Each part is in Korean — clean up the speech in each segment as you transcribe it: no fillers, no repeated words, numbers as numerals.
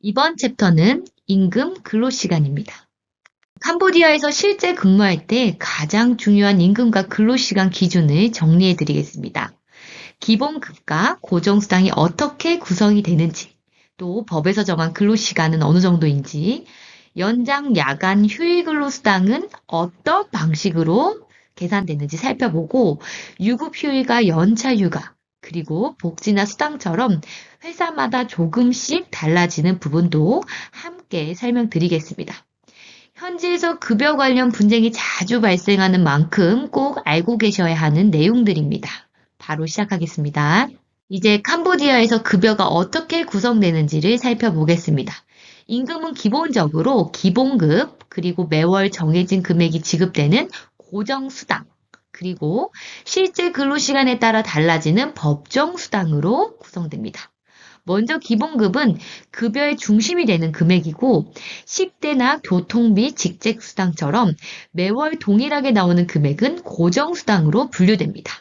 이번 챕터는 임금 근로시간입니다. 캄보디아에서 실제 근무할 때 가장 중요한 임금과 근로시간 기준을 정리해 드리겠습니다. 기본급과 고정수당이 어떻게 구성이 되는지, 또 법에서 정한 근로시간은 어느 정도인지, 연장, 야간, 휴일 근로수당은 어떤 방식으로 계산되는지 살펴보고, 유급휴일과 연차휴가, 그리고 복지나 수당처럼 회사마다 조금씩 달라지는 부분도 함께 설명드리겠습니다. 현지에서 급여 관련 분쟁이 자주 발생하는 만큼 꼭 알고 계셔야 하는 내용들입니다. 바로 시작하겠습니다. 이제 캄보디아에서 급여가 어떻게 구성되는지를 살펴보겠습니다. 임금은 기본적으로 기본급, 그리고 매월 정해진 금액이 지급되는 고정수당, 그리고 실제 근로시간에 따라 달라지는 법정수당으로 구성됩니다. 먼저 기본급은 급여의 중심이 되는 금액이고, 식대나 교통비, 직책수당처럼 매월 동일하게 나오는 금액은 고정수당으로 분류됩니다.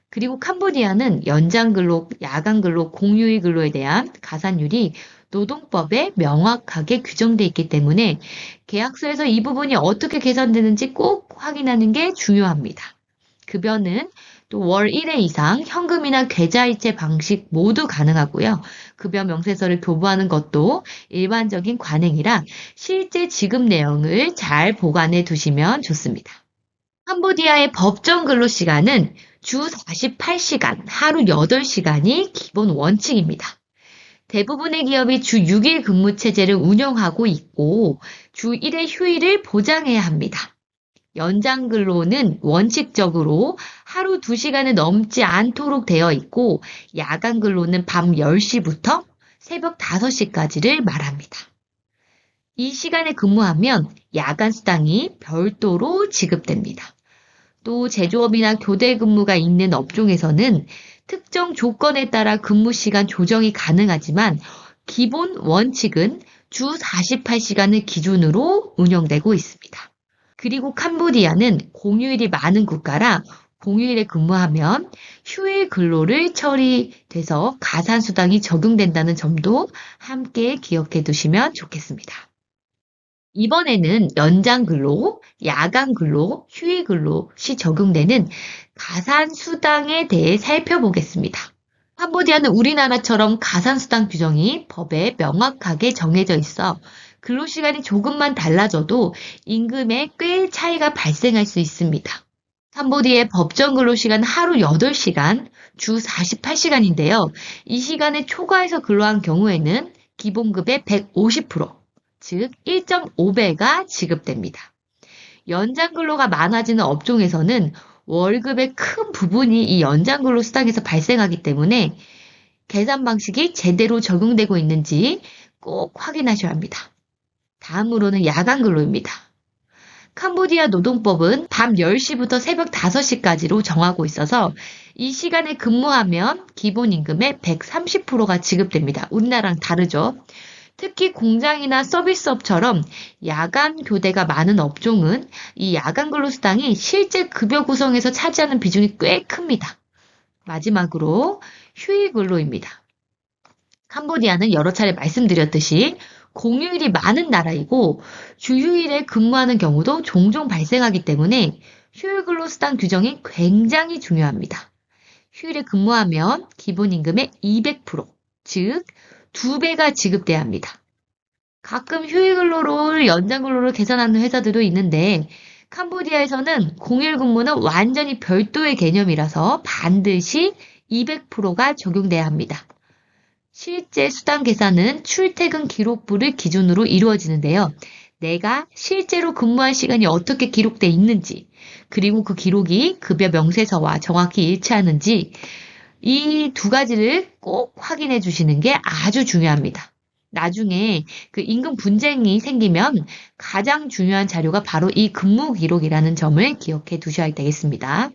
그리고 캄보디아는 연장근로, 야간근로, 공휴일 근로에 대한 가산율이 노동법에 명확하게 규정되어 있기 때문에 계약서에서 이 부분이 어떻게 계산되는지 꼭 확인하는 게 중요합니다. 급여는 또 월 1회 이상 현금이나 계좌이체 방식 모두 가능하고요. 급여 명세서를 교부하는 것도 일반적인 관행이라 실제 지급 내용을 잘 보관해 두시면 좋습니다. 캄보디아의 법정 근로시간은 주 48시간, 하루 8시간이 기본 원칙입니다. 대부분의 기업이 주 6일 근무 체제를 운영하고 있고 주 1회 휴일을 보장해야 합니다. 연장 근로는 원칙적으로 하루 2시간을 넘지 않도록 되어 있고 야간 근로는 밤 10시부터 새벽 5시까지를 말합니다. 이 시간에 근무하면 야간 수당이 별도로 지급됩니다. 또 제조업이나 교대 근무가 있는 업종에서는 특정 조건에 따라 근무 시간 조정이 가능하지만 기본 원칙은 주 48시간을 기준으로 운영되고 있습니다. 그리고 캄보디아는 공휴일이 많은 국가라 공휴일에 근무하면 휴일 근로를 처리돼서 가산수당이 적용된다는 점도 함께 기억해 두시면 좋겠습니다. 이번에는 연장 근로, 야간 근로, 휴일 근로시 적용되는 가산수당에 대해 살펴보겠습니다. 캄보디아는 우리나라처럼 가산수당 규정이 법에 명확하게 정해져 있어 근로시간이 조금만 달라져도 임금에 꽤 차이가 발생할 수 있습니다. 캄보디아의 법정 근로시간 하루 8시간, 주 48시간인데요. 이 시간에 초과해서 근로한 경우에는 기본급의 150%, 즉 1.5배가 지급됩니다. 연장 근로가 많아지는 업종에서는 월급의 큰 부분이 이 연장 근로 수당에서 발생하기 때문에 계산 방식이 제대로 적용되고 있는지 꼭 확인하셔야 합니다. 다음으로는 야간 근로입니다. 캄보디아 노동법은 밤 10시부터 새벽 5시까지로 정하고 있어서 이 시간에 근무하면 기본 임금의 130%가 지급됩니다. 우리나라랑 다르죠. 특히 공장이나 서비스업처럼 야간 교대가 많은 업종은 이 야간 근로수당이 실제 급여 구성에서 차지하는 비중이 꽤 큽니다. 마지막으로 휴일 근로입니다. 캄보디아는 여러 차례 말씀드렸듯이 공휴일이 많은 나라이고 주휴일에 근무하는 경우도 종종 발생하기 때문에 휴일 근로수당 규정이 굉장히 중요합니다. 휴일에 근무하면 기본 임금의 200%, 즉 2배가 지급돼야 합니다. 가끔 휴일 근로를 연장 근로로 계산하는 회사들도 있는데 캄보디아에서는 공휴일 근무는 완전히 별도의 개념이라서 반드시 200%가 적용돼야 합니다. 실제 수당 계산은 출퇴근 기록부를 기준으로 이루어지는데요. 내가 실제로 근무한 시간이 어떻게 기록돼 있는지, 그리고 그 기록이 급여 명세서와 정확히 일치하는지 이 두 가지를 꼭 확인해 주시는 게 아주 중요합니다. 나중에 그 임금 분쟁이 생기면 가장 중요한 자료가 바로 이 근무 기록이라는 점을 기억해 두셔야 되겠습니다.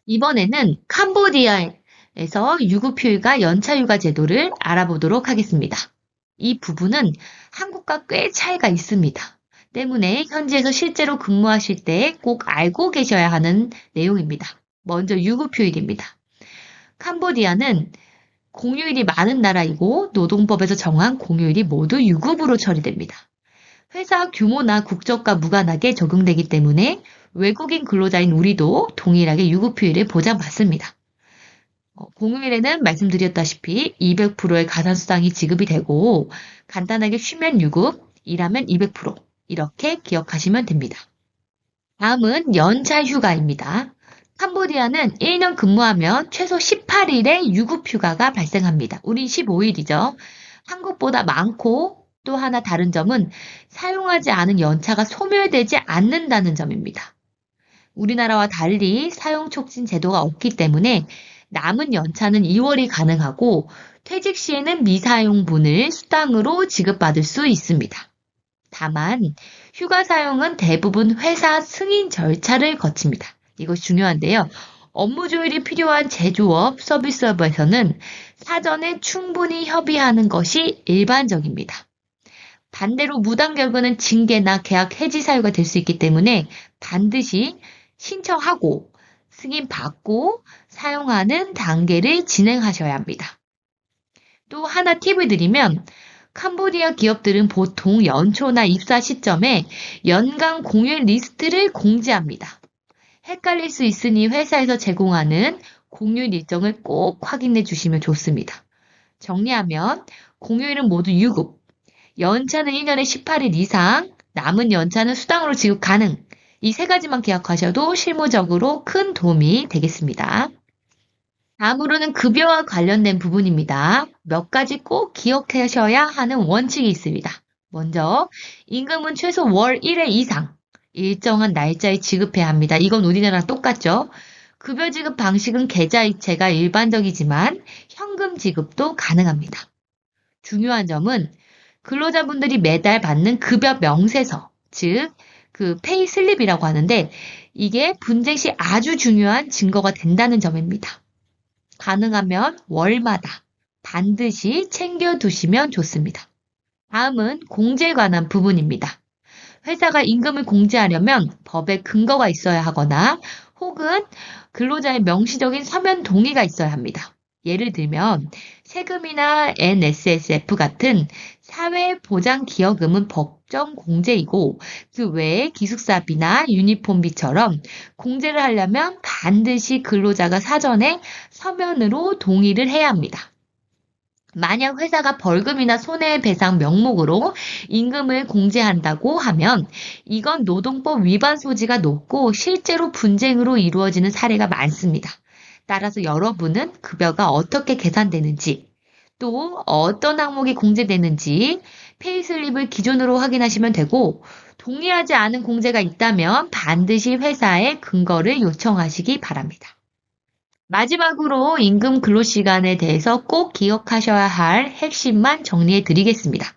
이번에는 캄보디아에서 유급휴일과 연차휴가 제도를 알아보도록 하겠습니다. 이 부분은 한국과 꽤 차이가 있습니다. 때문에 현지에서 실제로 근무하실 때 꼭 알고 계셔야 하는 내용입니다. 먼저 유급휴일입니다. 캄보디아는 공휴일이 많은 나라이고 노동법에서 정한 공휴일이 모두 유급으로 처리됩니다. 회사 규모나 국적과 무관하게 적용되기 때문에 외국인 근로자인 우리도 동일하게 유급휴일을 보장받습니다. 공휴일에는 말씀드렸다시피 200%의 가산수당이 지급이 되고 간단하게 쉬면 유급, 일하면 200% 이렇게 기억하시면 됩니다. 다음은 연차 휴가입니다. 캄보디아는 1년 근무하면 최소 18일의 유급휴가가 발생합니다. 우린 15일이죠. 한국보다 많고 또 하나 다른 점은 사용하지 않은 연차가 소멸되지 않는다는 점입니다. 우리나라와 달리 사용 촉진 제도가 없기 때문에 남은 연차는 2월이 가능하고 퇴직 시에는 미사용분을 수당으로 지급받을 수 있습니다. 다만 휴가 사용은 대부분 회사 승인 절차를 거칩니다. 이것이 중요한데요. 업무 조율이 필요한 제조업, 서비스업에서는 사전에 충분히 협의하는 것이 일반적입니다. 반대로 무단결근은 징계나 계약 해지 사유가 될 수 있기 때문에 반드시 신청하고 승인받고 사용하는 단계를 진행하셔야 합니다. 또 하나 팁을 드리면 캄보디아 기업들은 보통 연초나 입사 시점에 연간 공휴일 리스트를 공지합니다. 헷갈릴 수 있으니 회사에서 제공하는 공휴일 일정을 꼭 확인해 주시면 좋습니다. 정리하면 공휴일은 모두 유급, 연차는 1년에 18일 이상, 남은 연차는 수당으로 지급 가능. 이 세 가지만 기억하셔도 실무적으로 큰 도움이 되겠습니다. 다음으로는 급여와 관련된 부분입니다. 몇 가지 꼭 기억하셔야 하는 원칙이 있습니다. 먼저 임금은 최소 월 1회 이상 일정한 날짜에 지급해야 합니다. 이건 우리나라랑 똑같죠? 급여 지급 방식은 계좌이체가 일반적이지만 현금 지급도 가능합니다. 중요한 점은 근로자분들이 매달 받는 급여 명세서, 즉 그 페이 슬립이라고 하는데 이게 분쟁 시 아주 중요한 증거가 된다는 점입니다. 가능하면 월마다 반드시 챙겨두시면 좋습니다. 다음은 공제에 관한 부분입니다. 회사가 임금을 공제하려면 법에 근거가 있어야 하거나 혹은 근로자의 명시적인 서면 동의가 있어야 합니다. 예를 들면 세금이나 NSSF 같은 사회보장기여금은 법정 공제이고 그 외에 기숙사비나 유니폼비처럼 공제를 하려면 반드시 근로자가 사전에 서면으로 동의를 해야 합니다. 만약 회사가 벌금이나 손해배상 명목으로 임금을 공제한다고 하면 이건 노동법 위반 소지가 높고 실제로 분쟁으로 이루어지는 사례가 많습니다. 따라서 여러분은 급여가 어떻게 계산되는지 또 어떤 항목이 공제되는지 페이슬립을 기준으로 확인하시면 되고 동의하지 않은 공제가 있다면 반드시 회사에 근거를 요청하시기 바랍니다. 마지막으로 임금 근로시간에 대해서 꼭 기억하셔야 할 핵심만 정리해 드리겠습니다.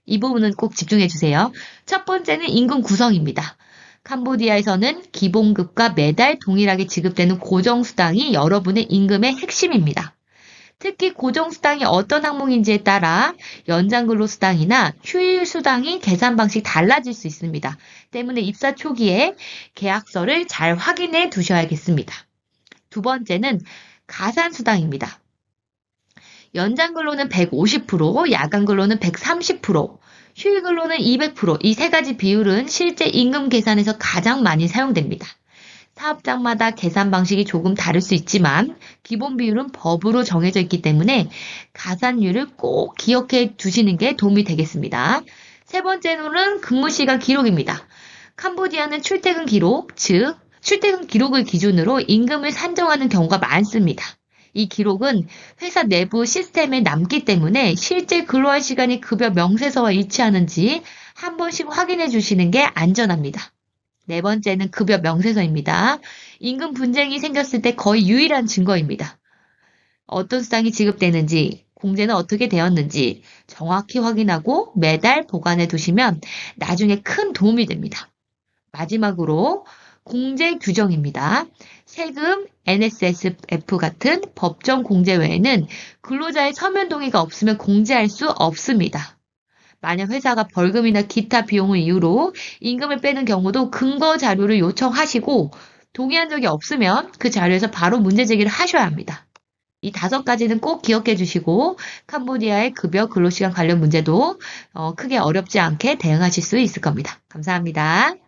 이 부분은 꼭 집중해 주세요. 첫 번째는 임금 구성입니다. 캄보디아에서는 기본급과 매달 동일하게 지급되는 고정수당이 여러분의 임금의 핵심입니다. 특히 고정수당이 어떤 항목인지에 따라 연장근로수당이나 휴일수당이 계산 방식 달라질 수 있습니다. 때문에 입사 초기에 계약서를 잘 확인해 두셔야겠습니다. 두 번째는 가산수당입니다. 연장근로는 150%, 야간근로는 130%, 휴일근로는 200%, 이 세 가지 비율은 실제 임금 계산에서 가장 많이 사용됩니다. 사업장마다 계산 방식이 조금 다를 수 있지만 기본 비율은 법으로 정해져 있기 때문에 가산율을 꼭 기억해 두시는 게 도움이 되겠습니다. 세 번째로는 근무시간 기록입니다. 캄보디아는 출퇴근 기록, 즉 출퇴근 기록을 기준으로 임금을 산정하는 경우가 많습니다. 이 기록은 회사 내부 시스템에 남기 때문에 실제 근로한 시간이 급여 명세서와 일치하는지 한 번씩 확인해 주시는 게 안전합니다. 네 번째는 급여 명세서입니다. 임금 분쟁이 생겼을 때 거의 유일한 증거입니다. 어떤 수당이 지급되는지, 공제는 어떻게 되었는지 정확히 확인하고 매달 보관해 두시면 나중에 큰 도움이 됩니다. 마지막으로 공제 규정입니다. 세금, NSSF 같은 법정 공제 외에는 근로자의 서면 동의가 없으면 공제할 수 없습니다. 만약 회사가 벌금이나 기타 비용을 이유로 임금을 빼는 경우도 근거 자료를 요청하시고 동의한 적이 없으면 그 자료에서 바로 문제 제기를 하셔야 합니다. 이 5가지는 꼭 기억해 주시고 캄보디아의 급여 근로시간 관련 문제도 크게 어렵지 않게 대응하실 수 있을 겁니다. 감사합니다.